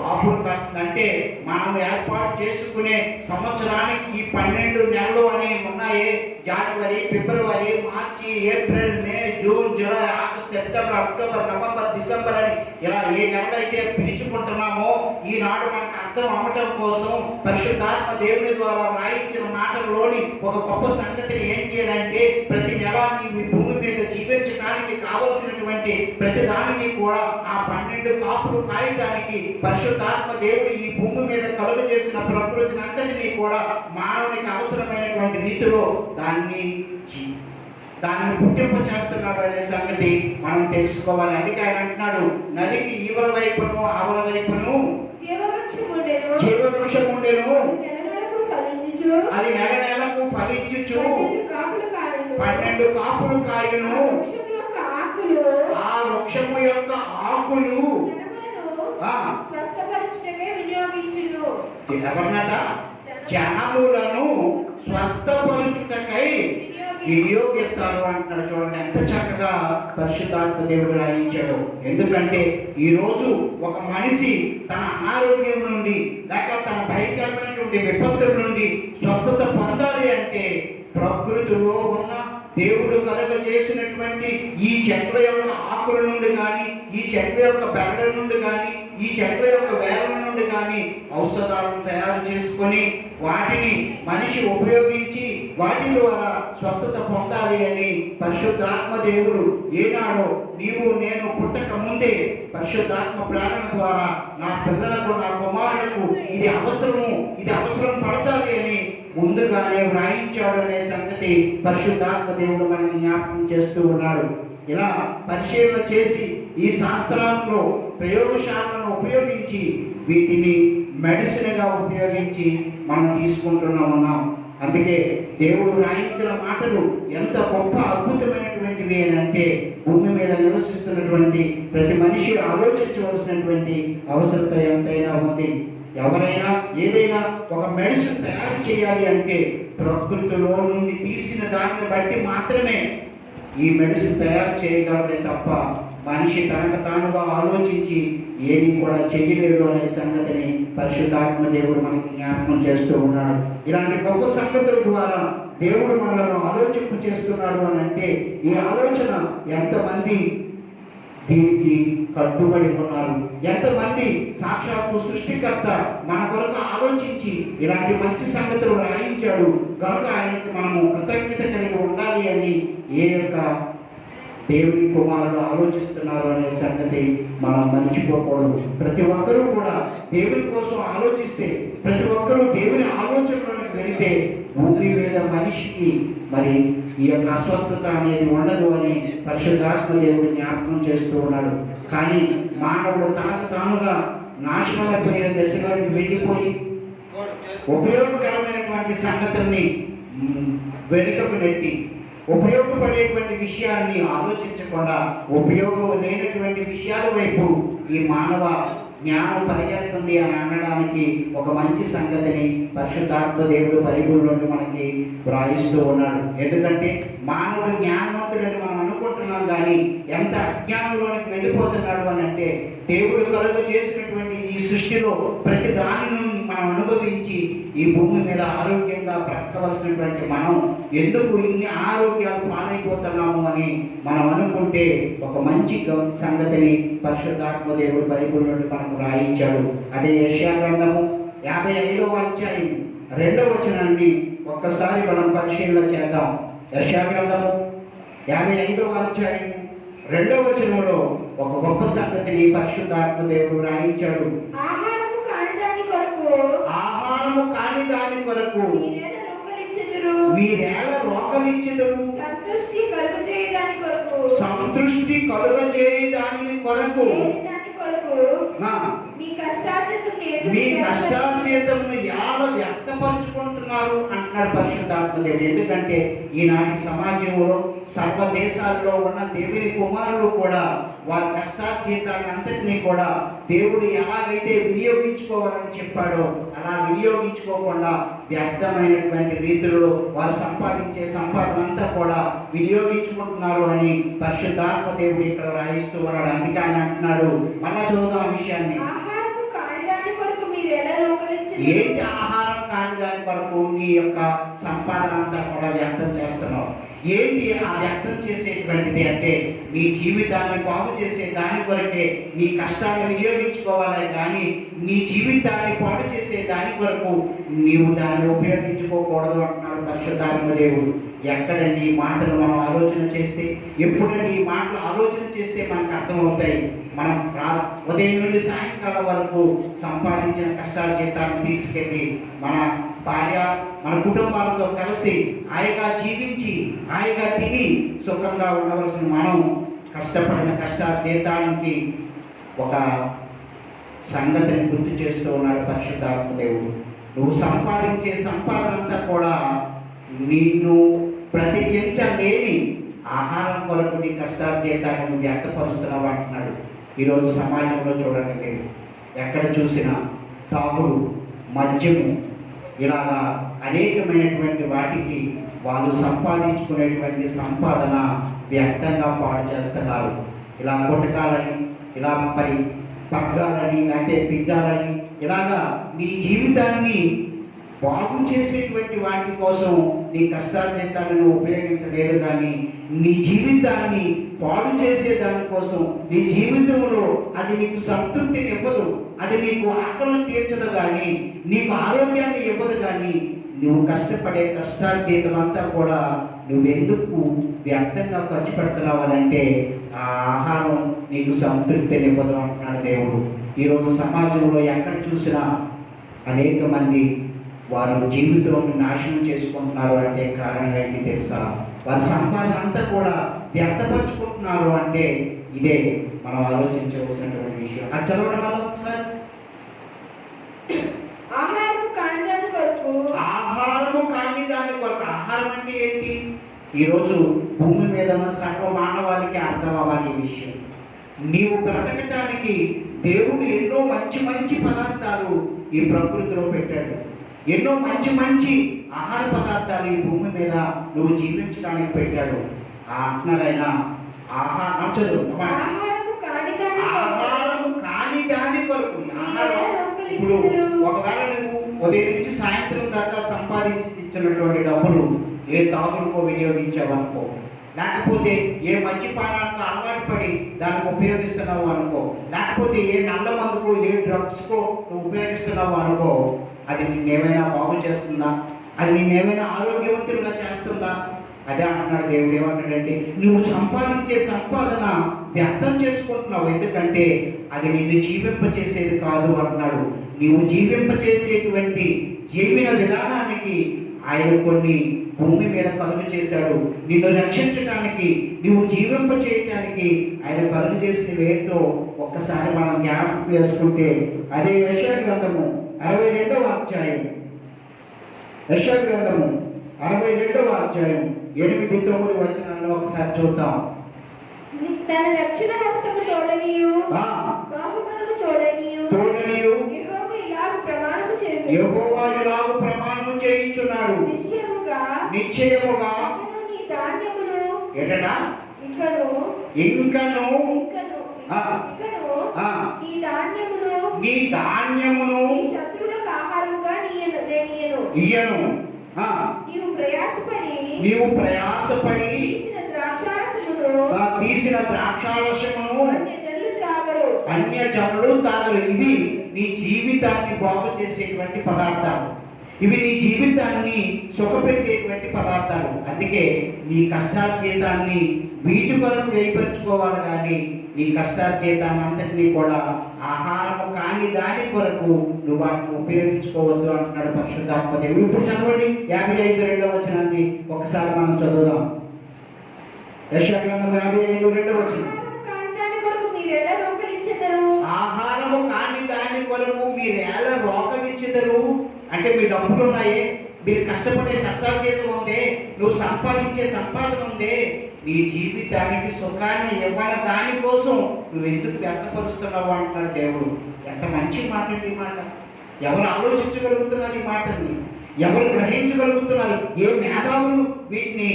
కాపులు కాస్తుందంటే మనం ఏర్పాటు చేసుకునే సంవత్సరానికి ఈ 12 నెలలు అనేవి ఉన్నాయి. జనవరి, ఫిబ్రవరి, మార్చి, April, May, June, July, August, September, October, November, December అని ఇలా ఏ నెలలైతే పిలుచుకుంటున్నామో ఈనాడు మనకు అర్థం అవ్వటం కోసం పరిశుద్ధాత్మ దేవుని ద్వారా రాయించిన మాటల్లోని ఒక గొప్ప సంగతి ఏంటి అంటే ప్రతి నెల ఈ భూమి మీద జీవించడానికి కావలసినటువంటి ప్రతి దానిని కూడా ఆ 12 కాపులు కాయటానికి పరిశుద్ధాత్మ దేవుడు ఈ భూమి మీద కలుగు చేసిన ప్రకృతిని అంతటినీ కూడా మానవునికి అవసరమైనటువంటి రీతిలో దాన్ని పుట్టింపు చేస్తున్నాడు అనే సంగతి మనం తెలుసుకోవాలి. అందుకే ఆయన అంటున్నాడు, నదికి ఈవల వైపును ఆవల వైపును జీవవృక్షం ఉండెను, అది నెల నెలకు ఫలించుచు 12 కాపులు కాయను, ఆ వృక్షము యొక్క ఆకులు ఎవరినట జనములను స్వస్థపరుచుటకై వినియోగిస్తారు అంటున్నాడు. చూడండి ఎంత చక్కగా పరిశుద్ధాత్మ దేవుడు రాయించాడు. ఎందుకంటే ఈ రోజు ఒక మనిషి తన అనారోగ్యం నుండి లేక తన భయంకరమైనటువంటి విపత్తుల నుండి స్వస్థత పొందాలి అంటే ప్రకృతిలో ఉన్న దేవుడు కలుగ చేసినటువంటి ఈ చెట్ల యొక్క ఆకుల నుండి కానీ, ఈ చెట్ల యొక్క బెరడు నుండి కానీ, ఈ చెట్ల యొక్క వేర్ల నుండి కానీ కానీ ఔషధాలను తయారు చేసుకొని వాటిని మనిషి ఉపయోగించి వాటి ద్వారా స్వస్థత పొందాలి అని పరిశుద్ధాత్మ దేవుడు ఏనాడో నీవు నేను పుట్టక ముందే పరిశుద్ధాత్మ ప్రేరణ ద్వారా నా పిల్లలకు నా కుమారులకు ఇది అవసరం పడతాది అని ముందుగానే వ్రాయించాడు అనే సంగతి పరిశుద్ధాత్మ దేవుడు మనకి జ్ఞాపకం చేస్తూ ఉన్నాడు. ఇలా పరిశీలన చేసి ఈ శాస్త్రాల్లో ప్రయోగశాలను ఉపయోగించి వీటిని మెడిసిన్గా ఉపయోగించి మనం ఉన్నాం. అందుకే దేవుడు రాయించిన మాటలు ఎంత గొప్ప అద్భుతమైనటువంటివి అని అంటే భూమి మీద నివసిస్తున్నటువంటి ప్రతి మనిషి ఆలోచించవలసినటువంటి అవసరత ఎంతైనా ఉంది. ఎవరైనా ఏదైనా ఒక మెడిసిన్ తయారు చేయాలి అంటే ప్రకృతిలో నుండి తీసిన దాన్ని బట్టి మాత్రమే ఈ మెడిసిన్ తయారు చేయగలరే తప్ప మనిషి తనకు తానుగా ఆలోచించి ఏది కూడా చేయలేడు అనే సంగతిని పరిశుద్ధాత్మ దేవుడు మనకి జ్ఞాపకం చేస్తూ ఉన్నాడు. ఇలాంటి గొప్ప సంగతుల ద్వారా దేవుడు మనలను ఆలోచింపు చేస్తున్నాడు అని అంటే ఈ ఆలోచన ఎంతమంది దీనికి కట్టుబడి ఉన్నారు, ఎంతమంది సాక్షాత్తు సృష్టికర్త మన కొరకు ఆలోచించి ఇలాంటి మంచి సంగతులు రాయించాడు కనుక ఆయనకి మనము కృతజ్ఞత కలిగి ఉండాలి అని ఏ యొక్క దేవుని కుమారుడు ఆలోచిస్తున్నారు అనే సంగతి మనం మర్చిపోకూడదు. ప్రతి ఒక్కరూ కూడా దేవుని కోసం ఆలోచిస్తే, ప్రతి ఒక్కరూ దేవుని ఆలోచనలను వెళితే భూమి మీద మనిషికి మరి ఈ యొక్క అస్వస్థత అనేది ఉండదు అని పరిశుద్ధాత్మ దేవుడు జ్ఞాపకం చేస్తూ ఉన్నాడు. కానీ మానవుడు తనకు తానుగా నాశనమైపోయే దశలోకి వెళ్ళిపోయి ఉపయోగకరమైనటువంటి సంగతుల్ని వెనుకకు నెట్టి ఉపయోగపడేటువంటి విషయాన్ని ఆలోచించకుండా ఉపయోగం లేనటువంటి విషయాల వైపు ఈ మానవ జ్ఞానం పరిగెడుతుంది అని అనడానికి ఒక మంచి సంగతిని పరిశుద్ధాత్మ దేవుడు బైబిల్ నుండి మనకి వ్రాయిస్తూ ఉన్నాడు. ఎందుకంటే మానవుడు జ్ఞానవంతుడని మనం అనుకుంటున్నాం, కానీ ఎంత అజ్ఞానంలోనికి వెళ్ళిపోతున్నాడు అని అంటే దేవుడు కలుగు చేసినటువంటి ఈ సృష్టిలో ప్రతి దానిని మనం అనుభవించి ఈ భూమి మీద ఆరోగ్యంగా బ్రతకవలసినటువంటి మనం ఎందుకు ఇన్ని ఆరోగ్యాలు పాలైపోతున్నాము అని మనం అనుకుంటే ఒక మంచి సంగతిని పరిశుద్ధాత్మ దేవుడు బైబిల్ నుండి మనకు రాయించాడు. అదే యెషయా గ్రంథము 55వ అధ్యాయం 2వ వచనాన్ని ఒక్కసారి మనం పరిశీలన చేద్దాం. యెషయా గ్రంథము 55వ అధ్యాయం 2వ వచనంలో ఒక గొప్ప సంగతిని పరిశుద్ధాత్మ దేవుడు రాయించాడు. ఆహారము కాని దాని కొరకు మీరేల రోగమిచ్చెదరు, సంతృష్టి కలుగజేయ దాని కొరకు మీ కష్టార్జితమును ఎలా వ్యక్తపరుచుకుంటున్నారు అంటున్నాడు పరిశుద్ధాత్మ దేవుడు. ఎందుకంటే ఈనాటి సమాజంలో సర్వ దేశాల్లో ఉన్న దేవుని కుమారులు కూడా వారి కష్టార్జితాన్ని అంతటినీ కూడా దేవుడు ఎలాగైతే వినియోగించుకోవాలని చెప్పాడో అలా వినియోగించుకోకుండా వ్యర్థమైనటువంటి రీతిలో వారు సంపాదించే సంపాదన అంతా కూడా వినియోగించుకుంటున్నారు అని పరిశుద్ధాత్మ దేవుడు ఇక్కడ రాయిస్తూ ఉన్నాడు. అందుకే ఆయన అంటున్నాడు, మళ్ళా చూద్దాం ఆ విషయాన్ని. ఏంటి ఆహారం కాని దాని వరకు నీ యొక్క సంపాదన అంతా కూడా వ్యక్తం చేస్తున్నావు? ఏంటి ఆ వ్యక్తం చేసేటువంటిది అంటే నీ జీవితాన్ని బాగు చేసే దాని కొరకే నీ కష్టాన్ని వినియోగించుకోవాలి, కానీ నీ జీవితాన్ని పాడు చేసే దాని కొరకు నీవు దాన్ని ఉపయోగించుకోకూడదు అంటున్నాడు పరిశుద్ధాత్మ దేవుడు. ఎక్కడండి ఈ మాటలు మనం ఆలోచన చేస్తే, ఎప్పుడండి ఈ మాటలు ఆలోచన చేస్తే మనకు అర్థమవుతాయి. మనం ఉదయం నుండి సాయంకాలం వరకు సంపాదించిన కష్టార్జితాన్ని తీసుకెళ్ళి మన భార్య మన కుటుంబాలతో కలిసి హాయిగా జీవించి హాయిగా తిని సుఖంగా ఉండవలసిన మనం కష్టపడిన కష్టార్జితానికి ఒక సంగతిని గుర్తు చేస్తూ ఉన్నాడు పరిశుద్ధాత్మ దేవుడు. నువ్వు సంపాదించే సంపాదన అంతా కూడా నిన్ను ప్రతికించలేని ఆహారం కొరకు నీ కష్టార్జితాన్ని నువ్వు వ్యక్తపరుస్తున్నావు అంటున్నాడు. ఈరోజు సమాజంలో చూడండి, మీరు ఎక్కడ చూసినా తాగుడు, మద్యము, ఇలాగా అనేకమైనటువంటి వాటికి వాళ్ళు సంపాదించుకునేటువంటి సంపాదన వ్యక్తంగా పాడు చేస్తున్నారు. ఇలా కొట్టకాలని, ఇలా మరి పగ్గాలని, లేకపోతే పిజ్జాలని, ఇలాగా నీ జీవితాన్ని బాగు చేసేటువంటి వాటి కోసం నీ కష్టార్జితాలను ఉపయోగించలేదు, కానీ నీ జీవితాన్ని పాడు చేసే దానికోసం నీ జీవితంలో అది నీకు సంతృప్తిని ఇవ్వదు, అది నీకు ఆకలిని తీర్చదు, కానీ నీకు ఆరోగ్యాన్ని ఇవ్వదు. కానీ నువ్వు కష్టపడే కష్టార్జితం అంతా కూడా నువ్వెందుకు వ్యర్థంగా ఖర్చు పెడుతున్నావు అని అంటే ఆ ఆహారం నీకు సంతృప్తిని ఇవ్వదు అంటున్నాడు దేవుడు. ఈరోజు సమాజంలో ఎక్కడ చూసినా అనేక మంది వారు జీవితం నాశనం చేసుకుంటున్నారు అంటే కారణం ఏంటి తెలుసా? వారి సంపాదన అంతా కూడా వ్యర్థపరుచుకుంటున్నారు అంటే ఇదే మనం ఆలోచించవలసినటువంటి విషయం. అది చదవడం వల్ల ఒకసారి ఆహారము కాని దాని కొరకు. ఆహారము కాని దాని కొరకు. ఆహారం అంటే ఏంటి? ఈరోజు భూమి మీద ఉన్న సర్వ మానవాళికి అర్థం అవ్వాలి ఈ విషయం. నీవు బ్రతకటానికి దేవుడు ఎన్నో మంచి మంచి పదార్థాలు ఈ ప్రకృతిలో పెట్టాడు. ఎన్నో మంచి మంచి ఆహార పదార్థాలు ఈ భూమి మీద నువ్వు జీవించడానికి పెట్టాడు. ఆ అంటున్నారైనా ఆహారం ఆహారము కాని దాని కొరకు. ఆహారం కాని దాని కొరకు. ఆహారం ఇప్పుడు ఒకవేళ నువ్వు ఉదయం నుంచి సాయంత్రం దాకా సంపాదించినటువంటి డబ్బులు ఏ తాగుడుకో వినియోగించావనుకో, లేకపోతే ఏ మద్యపానానికి అలవాటు పడి దానికి ఉపయోగిస్తున్నావు అనుకో, లేకపోతే ఏ నల్ల మందుకో ఏ డ్రగ్స్కో నువ్వు ఉపయోగిస్తున్నావు అనుకో, అది నిన్నేమైనా బాగు చేస్తుందా? అది నిన్నేమైనా ఆరోగ్యవంతులుగా చేస్తుందా? అదే అంటున్నాడు దేవుడు. ఏమంటాడంటే నువ్వు సంపాదించే సంపాదన వ్యర్థం చేసుకుంటున్నావు, ఎందుకంటే అది నిన్ను జీవింపచేసేది కాదు అంటున్నాడు. నువ్వు జీవింపచేసేటువంటి జీవన విధానానికి ఆయన కొన్ని భూమి మీద కలుగు చేశాడు. నిన్ను రక్షించడానికి, నువ్వు జీవింప చేయటానికి ఆయన కలుగు చేసినవి ఏంటో ఒక్కసారి మనం జ్ఞాపకం చేసుకుంటే అదే యెషయా గ్రంథము 62వ అధ్యాయం. యెషయా గ్రంథము 62వ అధ్యాయం 8-9 వచనాల్లో ఒకసారి చూద్దాం. తన రక్షణ హస్తము తోడనియు బాహుబలము తోడనియు యెహోవా ఇలాగు ప్రమాణము చేయించున్నాడు. నిశ్చయముగా నీ ధాన్యమును ఎటనా ఇంకను నీ ధాన్యమును నీ శత్రువులకు ఆహారముగా ఇయ్యను. నీవు ప్రయాసపడి తీసిన ద్రాక్షారసమును అన్యజనులు తాగరు. ఇవి నీ జీవితాన్ని బాగు చేసేటువంటి పదార్థాలు, ఇవి నీ జీవితాన్ని సుఖపెట్టేటువంటి పదార్థాలు. అందుకే నీ కష్టార్జితాన్ని వీటి వరకు వేయపరుచుకోవాలి, కానీ నీ కష్టార్జితాన్ని అంతటినీ కూడా ఆహారము కాని దాని కొరకు నువ్వు వాటిని ఉపయోగించుకోవద్దు అంటున్నాడు పరిశుద్ధాత్మ దేవుడు. ఇప్పుడు చదవండి 55:2 వచనాన్ని ఒకసారి మనం చదువుదాం. యెషయా గ్రంథం 55:2 వచనం. ఆహారము కాని దాని కొరకు మీరు ఎలా రోగమిచ్చెదరు? అంటే మీ డబ్బులు ఉన్నాయే, మీరు కష్టపడే కష్టార్జితం ఉందే, నువ్వు సంపాదించే సంపాదన ఉందే, నీ జీవితానికి సుఖాన్ని ఇవ్వాలి, దానికోసం నువ్వు ఎందుకు వ్యక్తపరుస్తున్నావు అంటున్నాడు దేవుడు. ఎంత మంచి మాట ఈ మాట! ఎవరు ఆలోచించగలుగుతున్నారు ఈ మాటని? ఎవరు గ్రహించగలుగుతున్నారు? ఏ మేధావులు వీటిని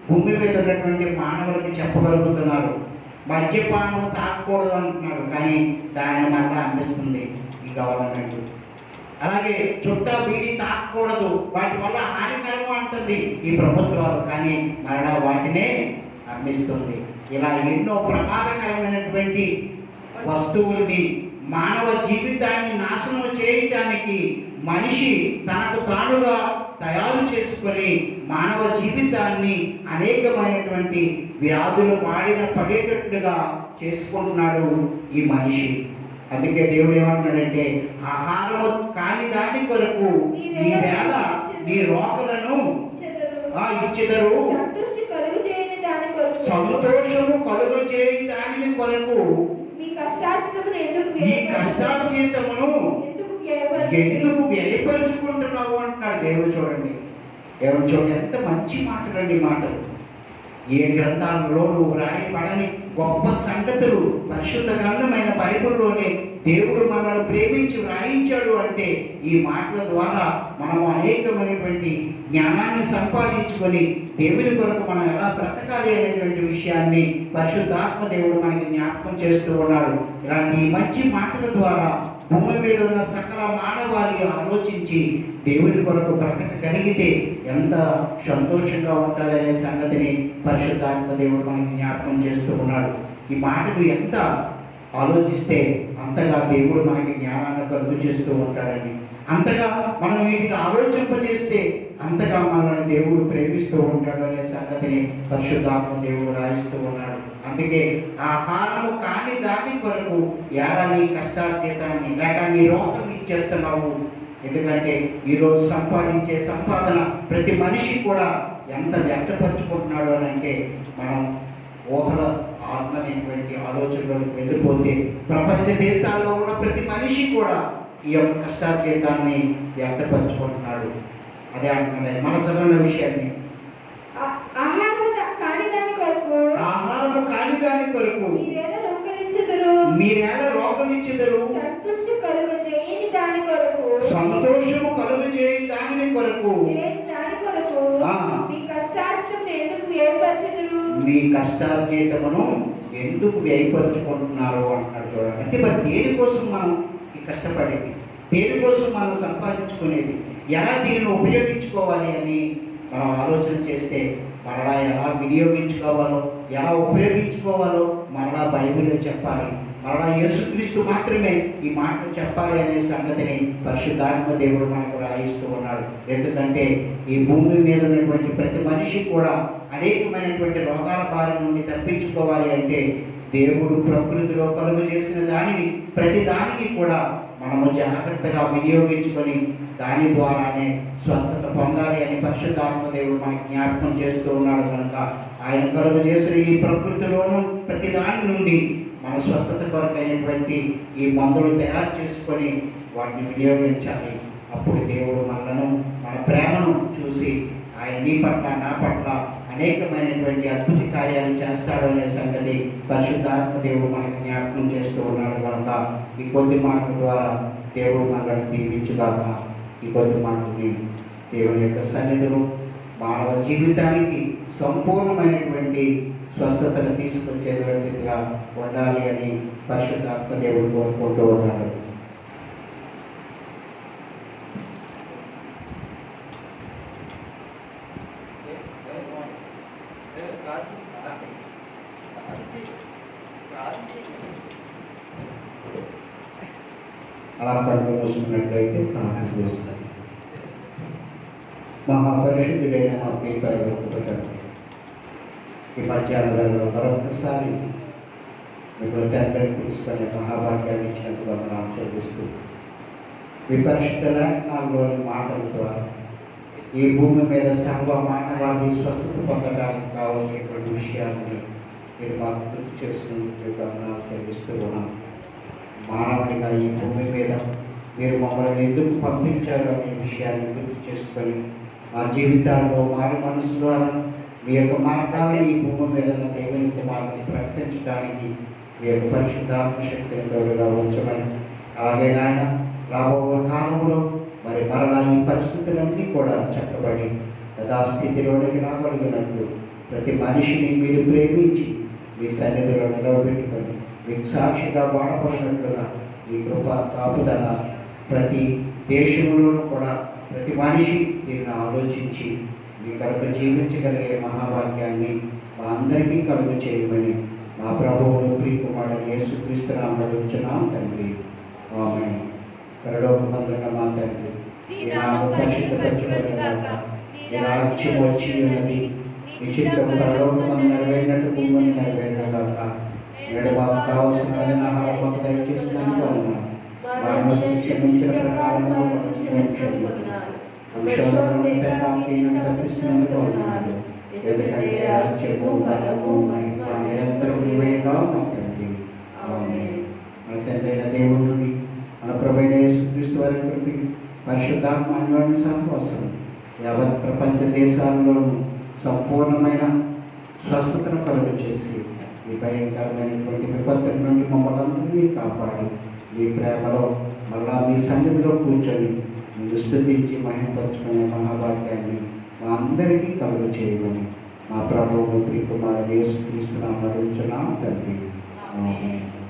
భూమి మీద ఉన్నటువంటి మానవులకి చెప్పగలుగుతున్నారు? మద్యపానం తాగకూడదు అంటున్నాడు, కానీ దాని మళ్ళా అనిపిస్తుంది ఈ గవర్నమెంట్. అలాగే చుట్టా బీడీ తాగకూడదు, వాటి వల్ల హానికరం అంటుంది ఈ ప్రభుత్వాలు, కానీ మరలా వాటినే అమ్మిస్తుంది. ఇలా ఎన్నో ప్రమాదకరమైనటువంటి వస్తువుల్ని మానవ జీవితాన్ని నాశనం చేయటానికి మనిషి తనకు తానుగా తయారు చేసుకొని మానవ జీవితాన్ని అనేకమైనటువంటి వ్యాధులు పడేటట్లుగా చేసుకుంటున్నాడు ఈ మనిషి. అందుకే దేవుడు ఏమంటున్నాడంటే ఆహారము కాని దాని కొరకు నీ వేళ నీ రోగులను ఇచ్చెదరు, సంతోషము కలుగు చేయి దాని కొరకు నీ కష్టార్జితమును ఎందుకు వ్యయపరుచుకుంటున్నావు అంటున్నాడు దేవుడు. చూడండి, దేవుడు చూడండి, ఎంత మంచి మాటలండి మాటలు. ఏ గ్రంథాలలో నువ్వు రాయబడని గొప్ప సంగతులు పరిశుద్ధ గ్రంథమైన బైబిల్లోనే దేవుడు మనల్ని ప్రేమించి వ్రాయించాడు అంటే ఈ మాటల ద్వారా మనం అనేకమైనటువంటి జ్ఞానాన్ని సంపాదించుకొని దేవుని కొరకు మనం ఎలా బ్రతకాలి అనేటువంటి విషయాన్ని పరిశుద్ధాత్మ దేవుడు మనకి జ్ఞాపకం చేస్తూ ఉన్నాడు. ఇలాంటి మంచి మాటల ద్వారా భూమి మీద ఉన్న సకల మానవాళి ఆలోచించి దేవుని కొరకు బ్రతకగలిగితే ఎంత సంతోషంగా ఉంటుందనే సంగతిని పరిశుద్ధాత్మ దేవుడు మనకి జ్ఞాపకం చేస్తూ ఉన్నాడు. ఈ మాటలు ఎంత ఆలోచిస్తే అంతగా దేవుడు మనకి జ్ఞానాన్ని కలుగు చేస్తూ ఉంటాడని, అంతగా మనం వీటిని ఆలోచింపజేస్తే అంతగా మనల్ని దేవుడు ప్రేమిస్తూ ఉంటాడు అనే సంగతిని పరిశుద్ధాత్మ దేవుడు రాయిస్తూ ఉన్నాడు. అందుకే ఆహారము కాని దాని కొరకు ఎలా నీ కష్టార్జితాన్ని లేక నీ రోగం ఇచ్చేస్తున్నావు. ఎందుకంటే ఈరోజు సంపాదించే సంపాదన ప్రతి మనిషి కూడా ఎంత వ్యక్తపరుచుకుంటున్నాడు అని అంటే మనం ఊహల ఆత్మనేటువంటి ఆలోచనలోకి వెళ్ళిపోతే ప్రపంచ దేశాల్లో ఉన్న ప్రతి మనిషి కూడా ఈ యొక్క కష్టార్జితాన్ని వ్యక్తపరుచుకుంటున్నాడు. అదే అంటున్నాడు మన చదివిన విషయాన్ని, ఆహారము కాని దాని కొరకు మీరేలా రోగమిచ్చెదరు, సంతోషము కలుగు చేయని దాని కొరకు మీ కష్టార్జితమును ఎందుకు వ్యయపరుచుకుంటున్నారు అంటున్నాడు. చూడండి, అంటే మరి దేనికోసం మనం ఈ కష్టపడేది, దేనికోసం మనం సంపాదించుకునేది, ఎలా దీన్ని ఉపయోగించుకోవాలి అని మనం ఆలోచన చేస్తే మరలా ఎలా వినియోగించుకోవాలో, ఎలా ఉపయోగించుకోవాలో మరలా బైబిల్లో చెప్పాలి. మరలా యేసుక్రీస్తు మాత్రమే ఈ మాటలు చెప్పాలి అనే సంగతిని పరిశుద్ధాత్మ దేవుడు మనకు రాయిస్తూ ఉన్నాడు. ఎందుకంటే ఈ భూమి మీద ఉన్నటువంటి ప్రతి మనిషి కూడా అనేకమైనటువంటి రోగాల బారి నుండి తప్పించుకోవాలి అంటే దేవుడు ప్రకృతిలో కలుగు చేసిన దానిని ప్రతి దానికి కూడా మనము జాగ్రత్తగా వినియోగించుకొని దాని ద్వారానే స్వస్థత పొందాలి అని పరిశుద్ధాత్మ దేవుడు మనకి జ్ఞాపకం చేస్తూ ఉన్నాడు. కనుక ఆయన కలుగు చేసిన ఈ ప్రకృతిలోనూ ప్రతి దాని నుండి మన స్వస్థత కొరకైనటువంటి ఈ మందులు తయారు చేసుకొని వాటిని వినియోగించాలి. అప్పుడు దేవుడు మనలను, మన ప్రేమను చూసి ఆయన నీ పట్ల నా పట్ల అనేకమైనటువంటి అద్భుత కార్యాలు చేస్తాడు అనే సంగతి పరిశుద్ధాత్మ దేవుడు మనకి జ్ఞాపకం చేస్తూ ఉన్నాడు. కనుక ఈ కొద్ది మాటల ద్వారా దేవుడు మనల్ని దీవించుగాక. ఈ కొద్ది మాటని దేవుని యొక్క సన్నిధిలో మానవ జీవితానికి సంపూర్ణమైనటువంటి స్వస్థతను తీసుకొచ్చేటువంటిదిగా ఉండాలి అని పరిశుద్ధాత్మ దేవుడు కోరుకుంటూ ఉన్నాడు. అలా కడుపు మూసుకున్నట్లయితే ప్రార్థన చేస్తుంది. మహాపరిశుద్ధుడైన మా పరలోకపు ఈ మధ్యాహ్నంలో మరొకసారి ఇప్పుడు తండ్రిని తీసుకొని మహాభాగ్యాన్ని ఇచ్చినందుకు మనం ఆచరిస్తూ ఈ పరిశుద్ధ లేఖనాల్లోని మాటల ద్వారా ఈ భూమి మీద సర్వ మానవాళి స్వస్థత పొందడానికి కావాల్సినటువంటి విషయాన్ని మీరు మాకు గుర్తు చేసినందుకు మనం చెల్లిస్తూ ఉన్నాం. మానవుడిగా ఈ భూమి మీద మీరు మమ్మల్ని ఎందుకు పంపించారు అనే విషయాన్ని గుర్తు చేసుకొని మా జీవితాల్లో మారు మనసు ద్వారా మీ యొక్క మార్గాన్ని ఈ భూమి మీద దేవుని కుమారుని ప్రకటించడానికి మీ యొక్క పరిశుద్ధాత్మ శక్తిని తోడుగా ఉంచమని, అలాగే నాయన రాబోయే కాలంలో మరి మరలా ఈ పరిస్థితులన్నీ కూడా చక్కబడి యథాస్థితిలోనికి రాగలిగినట్లు ప్రతి మనిషిని మీరు ప్రేమించి మీ సన్నిధిలో నిలవబెట్టుకొని మీకు సాక్షిగా వాడబడినట్లుగా ఈ కృప కాపుదల ప్రతి దేశంలోనూ కూడా ప్రతి మనిషి దీన్ని ఆలోచించి మీ కొరకు జీవించగలిగే మహావాక్యాన్ని మా అందరికీ కలుగు చేయమని మా ప్రభువును ప్రియకుమారుడు యేసుక్రీస్తు నామములో అడుగుచున్నాం తండ్రి. ఆమేన్. పరలోకమందున్న మా తండ్రి, నీ నామము పరిశుద్ధపరచబడుగాక, నీ రాజ్యం వచ్చి ఉన్నది, నీ చిత్తము పరలోకమందు నెరవేరినట్టు భూమిని నెరవేరుగాక. నేడు మాకు కావలసిన ఆహారం మాకు దయచేసినందుకు వందనాలు. మా క్షమించిన ప్రకారం తప్పిస్తున్నందుకు వందనాలు. ఎందుకంటే రాజ్యము బలము మహిమ నిరంతరం నీవేగా మాకండి. ఆమేన్. మన తండ్రి అయిన దేవుడి నుండి మన ప్రభువైన యేసుక్రీస్తు వారి కృప పరిశుద్ధాత్మ అన్యోన్య సహవాసం యావత్ ప్రపంచ దేశాల్లోనూ సంపూర్ణమైన స్వస్థతను కలుగు చేసి ఈ భయంకరమైనటువంటి విపత్తుల నుండి మమ్మల్ని అందరినీ కాపాడి మీ ప్రేమలో మళ్ళా మీ సన్నిధిలో కూర్చొని మీరు స్తుతించి మహిమపరుచుకునే మహాభాగ్యాన్ని అందరికీ కలుగు చేయమని మా ప్రభువు ప్రియకుమారుడు యేసుక్రీస్తు నామమున అడుగుచున్నాము తండ్రి. ఆమేన్.